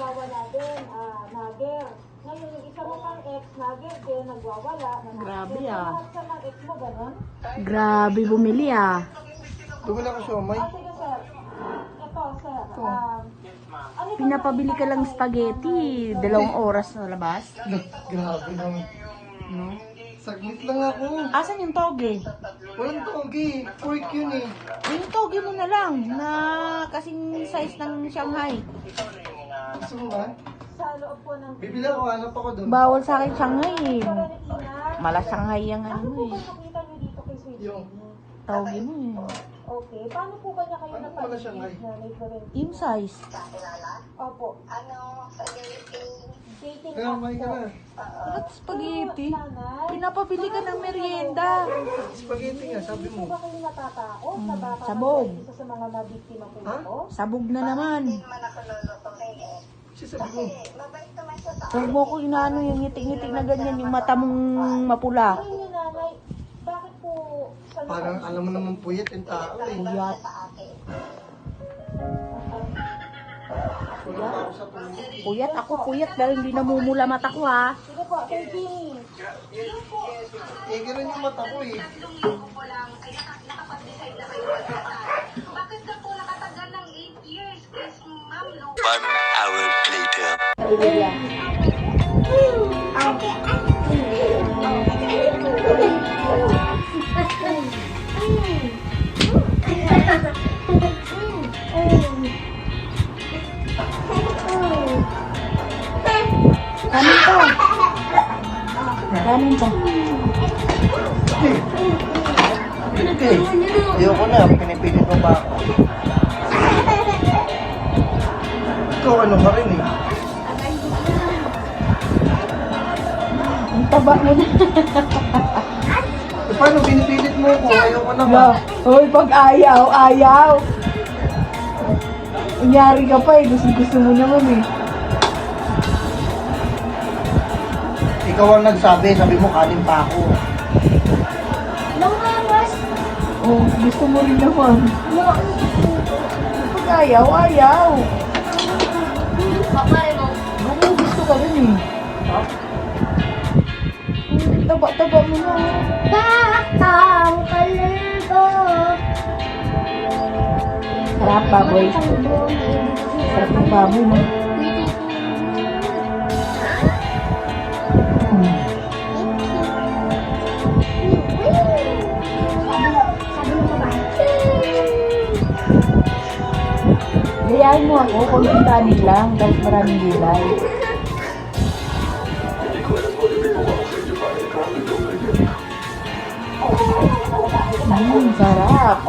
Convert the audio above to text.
nagwawala din, nagger. Ngayon, yung isa mo pang ex, nagger din, nagwawala. Grabe ah. Sa mga ex mo, gano'n? Grabe bumili ah. Bumili ako siomay. Sige, sir. Ito, sir. Ano ba Pinapabili ka lang spaghetti. 2 oras na labas. Grabe naman. No? Saglit lang ako. Asan yung toge? Walang togi. Pork yun eh. Yung toge mo na lang. Na kasing size ng Shanghai. Gusto mo ba? sa loob po ng... Bibili ako, hanap ako doon. Bawal sa akin Shanghai eh. Ina, Mala Shanghai yung ano ano mo po eh. ba nakita niyo dito kay Sweet Yung, Toge mo eh. Okay. Paano po ba niya kayo Ano pala napaligid siya, Ngay? na may Florentino? Yung size. Opo. Dating kaya may ka na. Ba't spaghetti? Nanay, Pinapabili ka ng merienda. Spaghetti nga, sabi po mo. ba kayo natatakot na baka sabog. isa sa mga mabiktima po Ha? ito? Sabog na naman. Kasi sabi mo, Huwag mo ko inaano yung ngitik-ngitik na ganyan. Yung mata mong mapula. Ayun yun, nanay. Bakit po sa parang alam mo naman puyat yung tao eh. Puyat. Kulang ako sa tulog. Puyat ako, puyat. Pero hindi namumula mata ko ha. Sige po, kay Jimmy. Eh, ganun yung mata ko eh. Bakit ka po nakatagal ng 8 years? Kasi ma'am, no. 1 hour later. Kanin to. Kanin to. Okay. Ayoko na, pinipilit mo pa ako. Ikaw ano ka rin eh. Ang taba mo na. Eh, paano pinipilit mo ako? Ayoko na ba? Hoy, pag ayaw, ayaw. Unyari ka pa eh. Gusto mo naman eh. Ikaw ang nagsabi, sabi mo kanin pa ako. Oh, gusto mo rin naman. Pag ayaw, ayaw. Ano gusto ka rin eh. Taba-taba mo na. Batang kalbo. Sarap baboy. Sarap ng baboy mo. Gayahin mo ako, konting kanin lang, tapos maraming gulay. Sarap.